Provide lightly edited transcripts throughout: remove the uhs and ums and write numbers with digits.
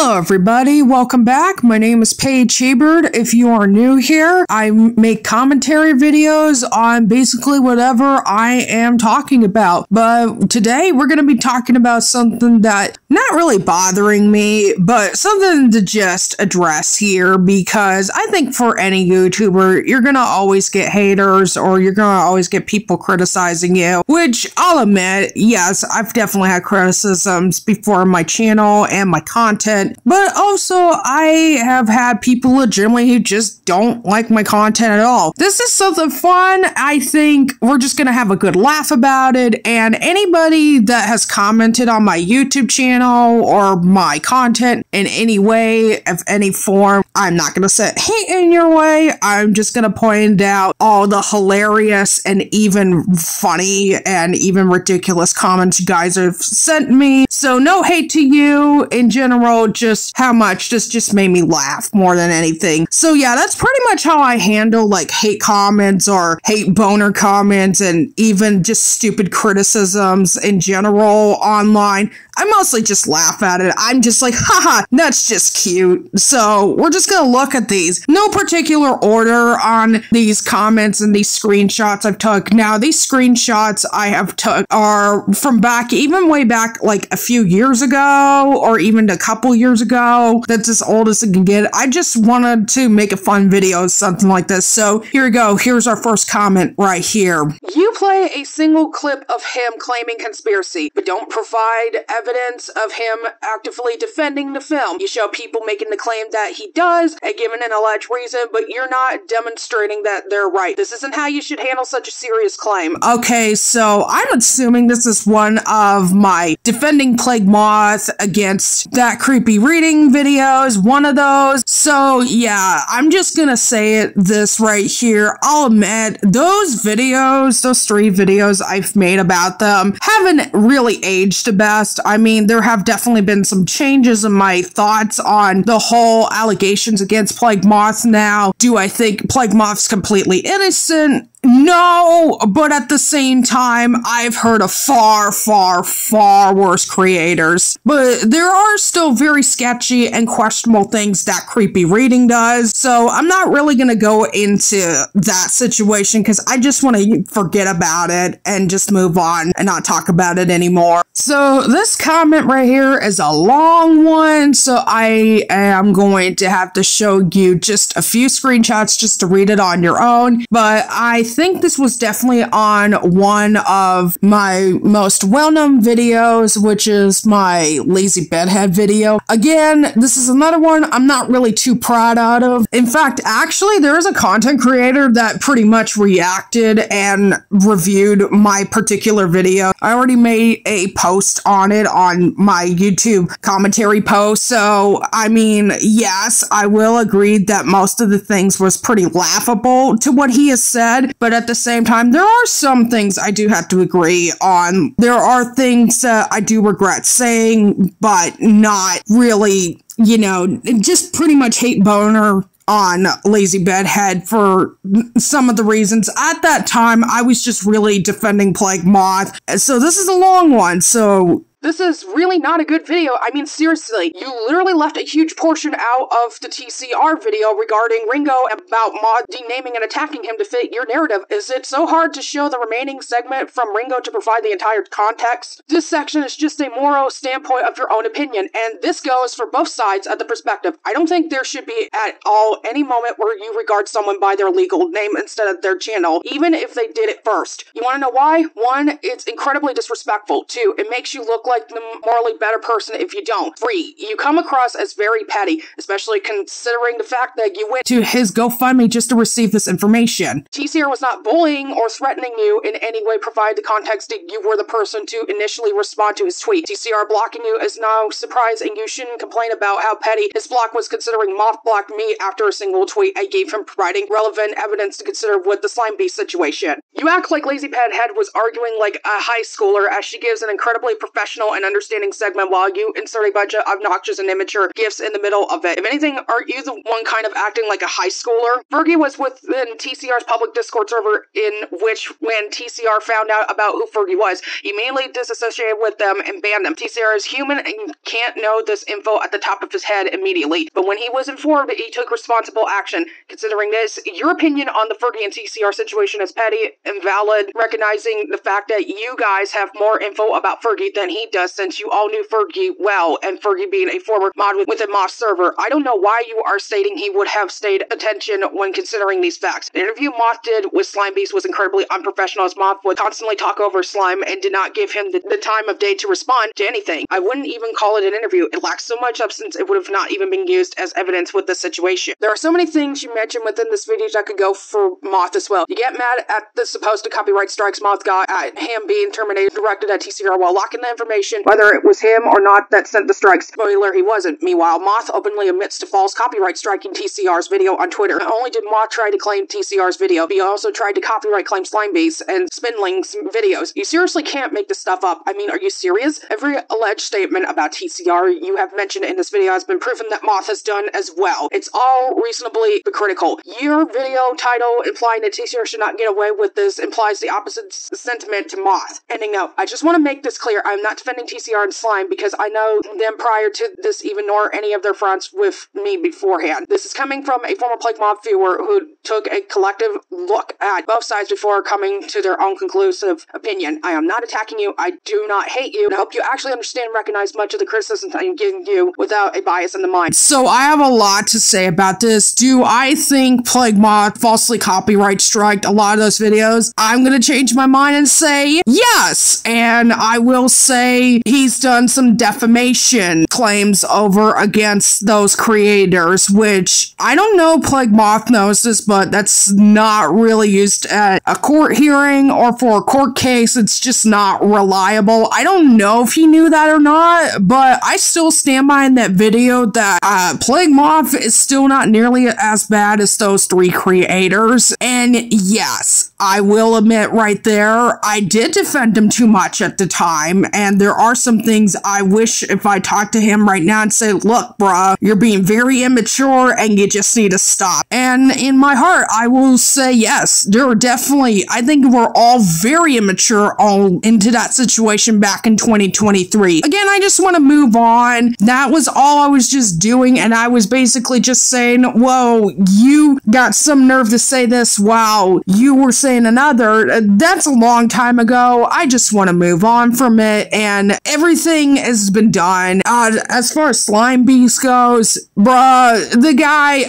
Hello everybody, welcome back. My name is Paige Hebert. If you are new here, I make commentary videos on basically whatever I am talking about. But today we're going to be talking about something that not really bothering me, but something to just address here, because I think for any YouTuber, you're going to always get haters or you're going to always get people criticizing you, which I'll admit, yes, I've definitely had criticisms before on my channel and my content. But also, I have had people legitimately who just don't like my content at all. This is something fun. I think we're just going to have a good laugh about it. And anybody that has commented on my YouTube channel or my content in any way, of any form, I'm not going to set hate in your way. I'm just going to point out all the hilarious and even funny and even ridiculous comments you guys have sent me. So no hate to you in general. Just how much just made me laugh more than anything. So yeah, that's pretty much how I handle like hate comments or hate boner comments and even just stupid criticisms in general online. I mostly just laugh at it. I'm just like, haha, that's just cute. So we're just gonna look at these. No particular order on these comments and these screenshots I've took. Now, these screenshots I have took are from back, even way back like a few years ago, or even a couple years ago. That's as old as it can get. I just wanted to make a fun video, something like this. So here we go. Here's our first comment right here. You play a single clip of him claiming conspiracy, but don't provide evidence of him actively defending the film. You show people making the claim that he does and giving an alleged reason, but you're not demonstrating that they're right. This isn't how you should handle such a serious claim. Okay, so I'm assuming this is one of my defending Plague Moth against that creepy reading videos, one of those. So yeah, I'm just gonna say it this right here. I'll admit, those videos, those 3 videos I've made about them haven't really aged the best. I mean, there have definitely been some changes in my thoughts on the whole allegations against Plague Moth now. Do I think Plague Moth's completely innocent? No, but at the same time, I've heard of far, far, far worse creators. But there are still very sketchy and questionable things that creepy reading does. So I'm not really going to go into that situation because I just want to forget about it and just move on and not talk about it anymore. So this comment right here is a long one, so I am going to have to show you just a few screenshots just to read it on your own. But I think this was definitely on one of my most well-known videos, which is my lazy bedhead video. Again, this is another one I'm not really too proud out of. In fact, actually, there is a content creator that pretty much reacted and reviewed my particular video. I already made a post on it on my YouTube commentary post. So, I mean, yes, I will agree that most of the things was pretty laughable to what he has said, but at the same time, there are some things I do have to agree on. There are things that I do regret saying, but not really, you know, just pretty much hate boner on Lazy Bedhead for some of the reasons. At that time, I was just really defending Plague Moth. So this is a long one, so this is really not a good video. I mean, seriously, you literally left a huge portion out of the TCR video regarding Ringo about Moth denaming and attacking him to fit your narrative. Is it so hard to show the remaining segment from Ringo to provide the entire context? This section is just a moral standpoint of your own opinion, and this goes for both sides of the perspective. I don't think there should be at all any moment where you regard someone by their legal name instead of their channel, even if they did it first. You want to know why? 1, it's incredibly disrespectful. 2, it makes you look like the morally better person if you don't. 3, you come across as very petty, especially considering the fact that you went to his GoFundMe just to receive this information. TCR was not bullying or threatening you in any way, provided the context that you were the person to initially respond to his tweet. TCR blocking you is no surprise, and you shouldn't complain about how petty his block was, considering Moth blocked me after a single tweet I gave him, providing relevant evidence to consider with the Slime Beast situation. You act like Lazy Bedhead was arguing like a high schooler, as she gives an incredibly professional rational and understanding segment while you insert a bunch of obnoxious and immature gifts in the middle of it. If anything, aren't you the one kind of acting like a high schooler? Fergie was within TCR's public Discord server, in which when TCR found out about who Fergie was, he immediately disassociated with them and banned them. TCR is human and can't know this info at the top of his head immediately, but when he was informed, he took responsible action. Considering this, your opinion on the Fergie and TCR situation is petty and valid, recognizing the fact that you guys have more info about Fergie than he does, since you all knew Fergie well, and Fergie being a former mod within Moth's server. I don't know why you are stating he would have stayed attention when considering these facts. The interview Moth did with Slime Beast was incredibly unprofessional, as Moth would constantly talk over Slime and did not give him the time of day to respond to anything. I wouldn't even call it an interview. It lacks so much substance it would have not even been used as evidence with this situation. There are so many things you mentioned within this video that could go for Moth as well. You get mad at the supposed copyright strikes Moth got at him being terminated, directed at TCR while locking the information, whether it was him or not that sent the strikes. Spoiler, he wasn't. Meanwhile, Moth openly admits to false copyright striking TCR's video on Twitter. Not only did Moth try to claim TCR's video, he also tried to copyright claim Slime Beast and Spinling's videos. You seriously can't make this stuff up. I mean, are you serious? Every alleged statement about TCR you have mentioned in this video has been proven that Moth has done as well. It's all reasonably critical. Your video title implying that TCR should not get away with this implies the opposite sentiment to Moth. Ending note, I just want to make this clear. I'm not defending TCR and Slime because I know them prior to this even, nor any of their fronts with me beforehand. This is coming from a former Plague Mob viewer who took a collective look at both sides before coming to their own conclusive opinion. I am not attacking you. I do not hate you. And I hope you actually understand and recognize much of the criticism I'm giving you without a bias in the mind. So I have a lot to say about this. Do I think Plague Moth falsely copyright striked a lot of those videos? I'm gonna change my mind and say yes. And I will say he's done some defamation claims over against those creators, which I don't know Plague Moth knows this, but that's not really used at a court hearing or for a court case. It's just not reliable. I don't know if he knew that or not, but I still stand by in that video that Plague Moth is still not nearly as bad as those three creators. And yes, I will admit right there, I did defend him too much at the time, and there are some things I wish if I talked to him right now and say, look, bruh, you're being very immature and you just need to stop. And in my heart, I will say yes, there are definitely, I think we're all very immature all into that situation back in 2023. Again, I just want to move on. That was all I was just doing, and I was basically just saying, whoa, you got some nerve to say this while you were saying another. That's a long time ago. I just want to move on from it, and everything has been done. As far as Slime Beast goes, bruh, the guy,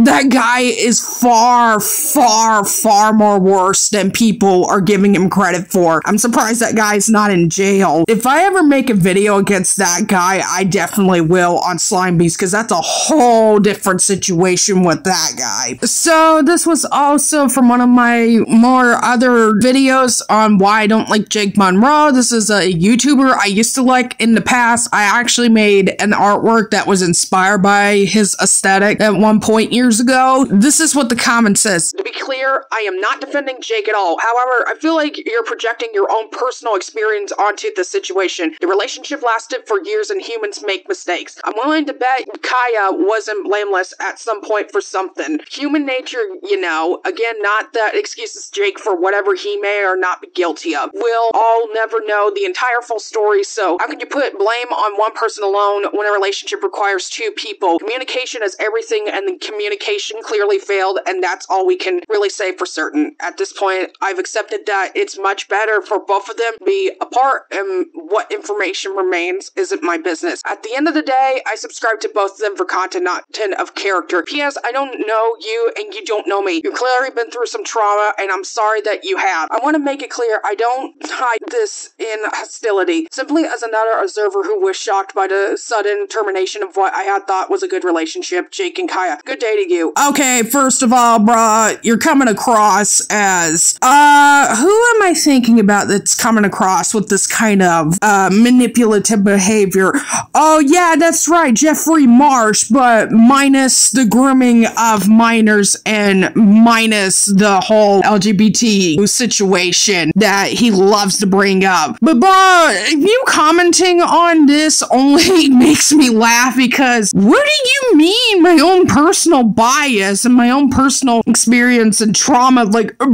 that guy is far, far, far more worse than people are giving him credit for. I'm surprised that guy's not in jail. If I ever make a video against that guy, I definitely will on Slime Beast, because that's a whole different situation with that guy. So this was also from one of my more other videos on why I don't like Jake Monroe. This is a YouTuber I used to like in the past. I actually made an artwork that was inspired by his aesthetic at one point years ago. This is what the comment says. To be clear, I am not defending Jake at all. However, I feel like you're projecting your own personal experience onto the situation. The relationship lasted for years and humans make mistakes. I'm willing to bet Kaya wasn't blameless at some point for something. Human nature, you know, again, not that excuses Jake for whatever he may or not be guilty of. We'll all never know the entire full story, so how can you put blame on one person alone when a relationship requires two people? Communication is everything, and the communication clearly failed, and that's all we can really say for certain. At this point, I've accepted that it's much better for both of them to be apart, and what information remains isn't my business. At the end of the day, I subscribe to both of them for content, not of character. P.S. I don't know you, and you don't know me. You've clearly been through some trauma, and I'm sorry that you have. I want to make it clear, I don't hide this in hostility. Simply as another observer who was shocked by the sudden termination of what I had thought was a good relationship, Jake and Kaya. Good day to you. Okay, first of all, bruh, you're coming across as, who am I thinking about that's coming across with this kind of, manipulative behavior? Oh, yeah, that's right, Jeffrey Marsh, but minus the grooming of minors and minus the whole LGBT situation that he loves to bring up. But bruh, You commenting on this only makes me laugh because what do you mean my own personal bias and my own personal experience and trauma? Like, bro,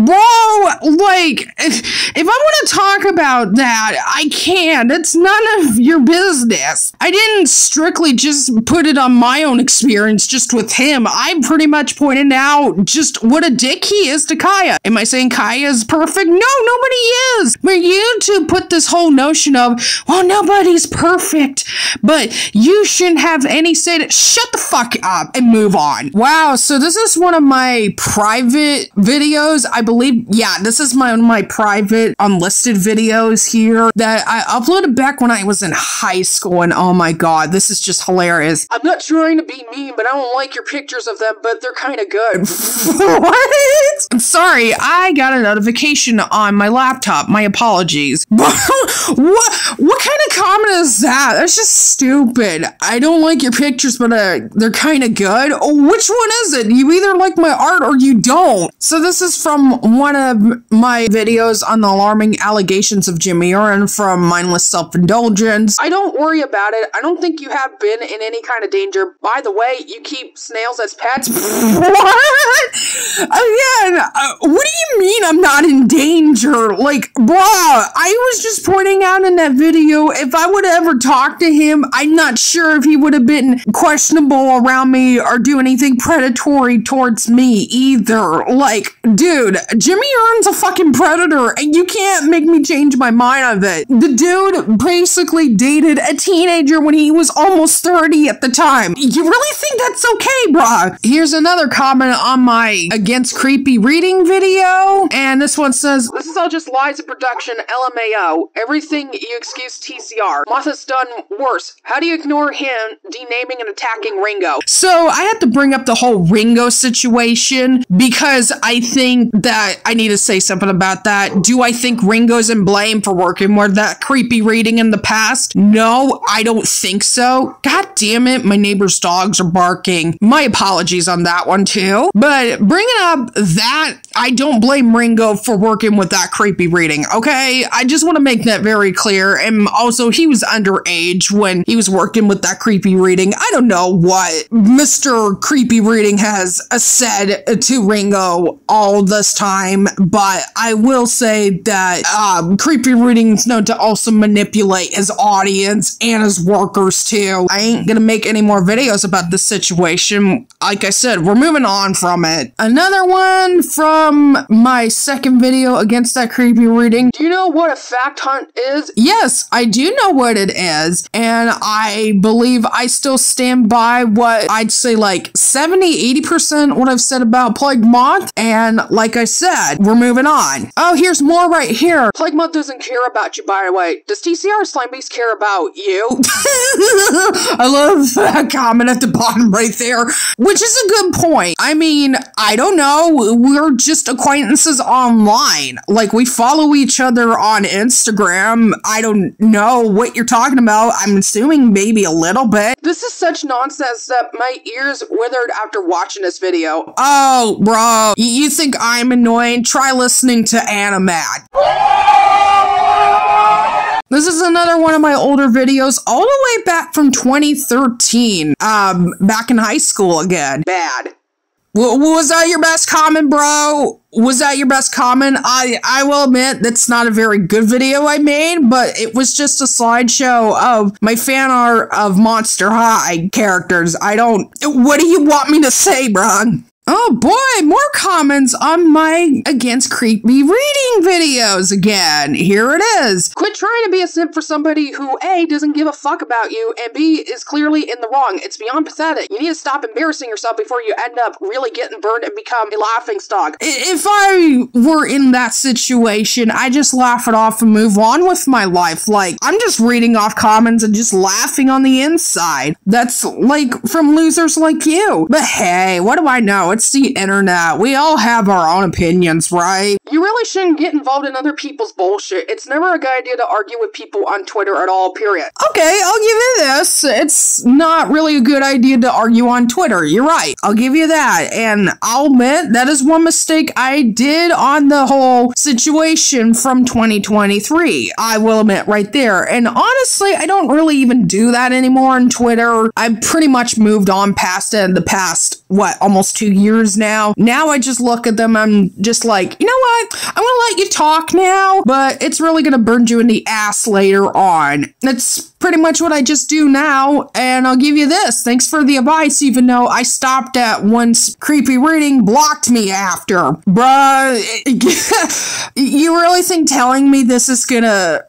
like, if I want to talk about that, I can. It's none of your business. I didn't strictly just put it on my own experience just with him. I pretty much pointed out just what a dick he is to Kaya. Am I saying Kaya is perfect? No, nobody is. But you two put this whole notion of, well, nobody's perfect, but you shouldn't have any say to shut the fuck up and move on. Wow, so this is one of my private videos, I believe. Yeah, this is one of my private unlisted videos here that I uploaded back when I was in high school, and oh my god, this is just hilarious. I'm not trying to be mean, but I don't like your pictures of them, but they're kind of good. What? I'm sorry, I got a notification on my laptop. My apologies. What kind of comment is that? That's just stupid. I don't like your pictures, but they're kind of good. Oh, which one is it? You either like my art or you don't. So this is from one of my videos on the alarming allegations of Jimmy Urine from Mindless Self-Indulgence. I don't worry about it. I don't think you have been in any kind of danger. By the way, you keep snails as pets. What? Again, what do you mean I'm not in danger? Like, bro, I was just pointing out in that video, if I would have ever talked to him, I'm not sure if he would have been questionable around me or do anything predatory towards me either. Like, dude, Jimmy Urine's a fucking predator, and you can't make me change my mind on it. The dude basically dated a teenager when he was almost 30 at the time. You really think that's okay, bruh? Here's another comment on my Against Creepy Reading video, and this one says, this is all just lies of production, LMAO. Everything you excuse TCR. Martha's done worse. How do you ignore him denaming and attacking Ringo? So I have to bring up the whole Ringo situation because I think that I need to say something about that. Do I think Ringo's in blame for working with that creepy reading in the past? No, I don't think so. God damn it, my neighbor's dogs are barking. My apologies on that one too. But bringing up that, I don't blame Ringo for working with that creepy reading, okay? I just want to make that very clear. And also, he was underage when he was working with that creepy reading. I don't know what Mr. Creepy Reading has said to Ringo all this time, but I will say that Creepy Reading is known to also manipulate his audience and his workers too. I ain't gonna make any more videos about this situation. Like I said, we're moving on from it. Another one from my second video against that creepy reading. Do you know what a fact hunt is? Yes, I do know what it is, and I believe I still stand by what I'd say like 70-80% what I've said about Plague Moth, and like I said, we're moving on. Oh, here's more right here. Plague Moth doesn't care about you, by the way. Does TCR Slime Beast care about you? I love that comment at the bottom right there, which is a good point. I mean, I don't know. We're just acquaintances online. Like, we follow each other on Instagram. I don't know what you're talking about. I'm assuming maybe a little bit. This is such nonsense that my ears withered after watching this video. Oh, bro. You think I'm annoying? Try listening to Animat. This is another one of my older videos, all the way back from 2013. Back in high school again. Bad. Was that your best comment, bro? Was that your best comment? I will admit that's not a very good video I made, but it was just a slideshow of my fan art of Monster High characters. What do you want me to say, bro? Oh boy, more comments on my Against Creepy Reading videos again. Here it is. Quit trying to be a simp for somebody who A, doesn't give a fuck about you, and B, is clearly in the wrong. It's beyond pathetic. You need to stop embarrassing yourself before you end up really getting burned and become a laughingstock. If I were in that situation, I just laugh it off and move on with my life. Like, I'm just reading off comments and just laughing on the inside. That's like from losers like you. But hey, what do I know? It's the internet. We all have our own opinions, right? You really shouldn't get involved in other people's bullshit. It's never a good idea to argue with people on Twitter at all, period. Okay, I'll give you this. It's not really a good idea to argue on Twitter. You're right. I'll give you that. And I'll admit that is one mistake I did on the whole situation from 2023. I will admit right there. And honestly, I don't really even do that anymore on Twitter. I've pretty much moved on past it in the past, almost 2 years now. Now I just look at them, I'm just like, you know what? I'm gonna let you talk now, but it's really gonna burn you in the ass later on. That's pretty much what I just do now, and I'll give you this. Thanks for the advice, even though I stopped at once creepy reading blocked me after. Bruh, you really think telling me this is gonna...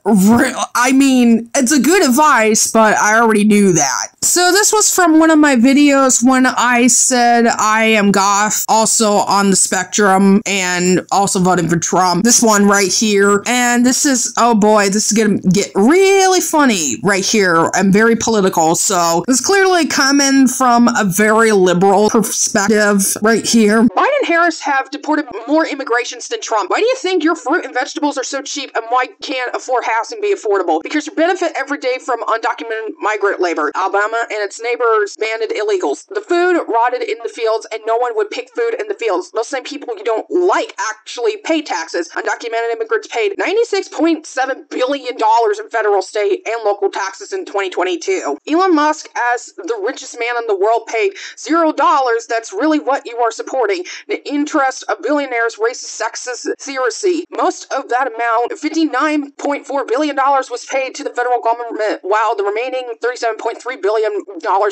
I mean, it's a good advice, but I already knew that. So this was from one of my videos when I said I am goth, also on the spectrum, and also voting for Trump. This one right here, and this is, oh boy, this is gonna get really funny right here and very political. So it's clearly coming from a very liberal perspective right here. Biden and Harris have deported more immigrants than Trump. Why do you think your fruit and vegetables are so cheap, and why can't afford housing be affordable? Because you benefit every day from undocumented migrant labor. Alabama and its neighbors banned illegals. The food rotted in the fields, and no one would pick food in the fields. Those same people you don't like actually pay taxes. Undocumented immigrants paid $96.7 billion in federal, state, and local taxes in 2022. Elon Musk, as the richest man in the world, paid $0. That's really what you are supporting. The interest of billionaires raises sexist theory. Most of that amount, $59.4 billion, was paid to the federal government, while the remaining $37.3 billion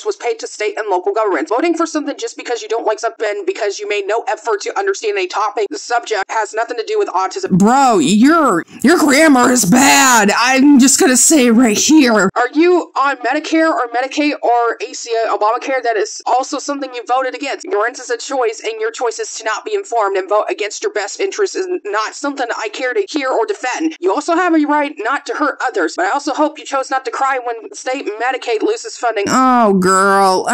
was paid to state and local governments. Voting for something just because you don't like something because you made no effort to understand a topic, the subject, has nothing to do with autism. Bro, your grammar is bad. I'm just gonna say right here. Are you on Medicare or Medicaid or ACA, Obamacare? That is also something you voted against. Your is a choice, and your choice is to not be informed and vote against your best interest is not something I care to hear or defend. You also have a right not to hurt others, but I also hope you chose not to cry when state Medicaid loses funding. Oh girl,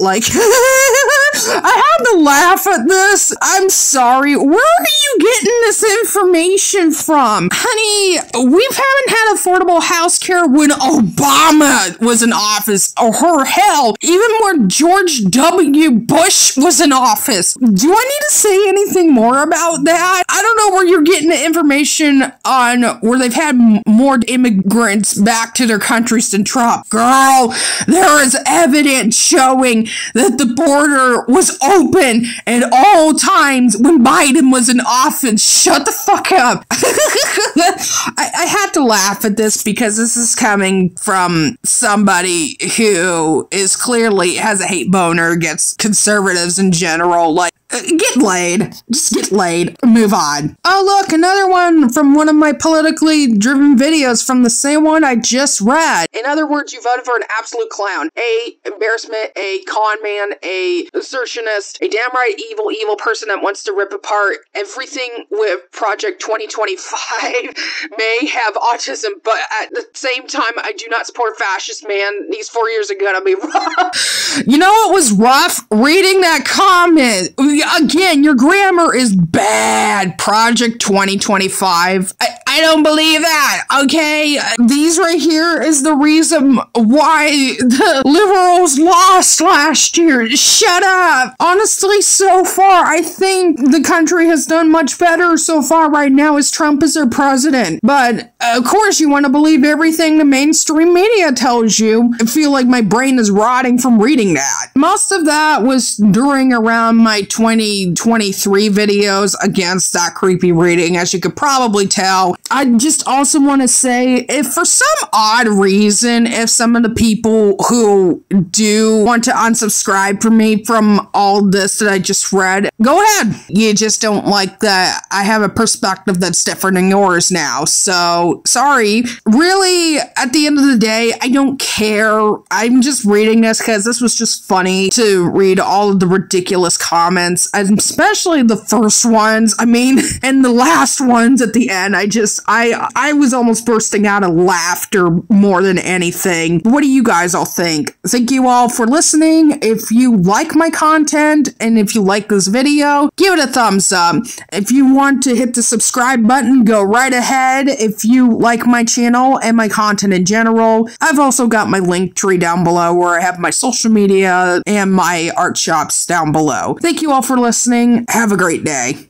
like I had to laugh at this. I'm sorry. Where are you getting this information from? Honey, we haven't had affordable health care when Obama was in office, or hell, even when George W. Bush was in office. Do I need to say anything more about that? I don't know where you're getting the information on where they've had more immigrants back to their countries than Trump. Girl, there is evidence showing that the border was open at all times when Biden was in office. Shut the fuck up. I had to laugh at this because this is coming from somebody who is clearly has a hate boner against conservatives in general. Like, get laid. Just get laid. Move on. Oh, look, another one from one of my politically driven videos from the same one I just read. In other words, you voted for an absolute clown. A embarrassment, a con man, a assertionist, a downright evil person that wants to rip apart everything with Project 2025 may have autism, but at the same time, I do not support fascist, man. These 4 years are gonna be rough. You know what was rough? Reading that comment. Again, your grammar is bad. Project 2025. I don't believe that, okay? These right here is the reason why the liberals lost last year. Shut up. Honestly, so far, I think the country has done much better so far right now as Trump is their president. But, of course, you want to believe everything the mainstream media tells you. I feel like my brain is rotting from reading that. Most of that was during around my 2023 videos against that creepy reading, as you could probably tell. I just also want to say, if for some odd reason, if some of the people who do want to unsubscribe from me from all this that I just read, go ahead. You just don't like that I have a perspective that's different than yours now. So, sorry. Really, at the end of the day, I don't care. I'm just reading this because this was just funny to read all of the ridiculous comments, and especially the first ones. I mean, and the last ones at the end. I just I was almost bursting out of laughter more than anything. What do you guys all think? Thank you all for listening. If you like my content and if you like this video, give it a thumbs up. If you want to hit the subscribe button, go right ahead. If you like my channel and my content in general, I've also got my link tree down below where I have my social media and my art shops down below. Thank you all for listening. Have a great day.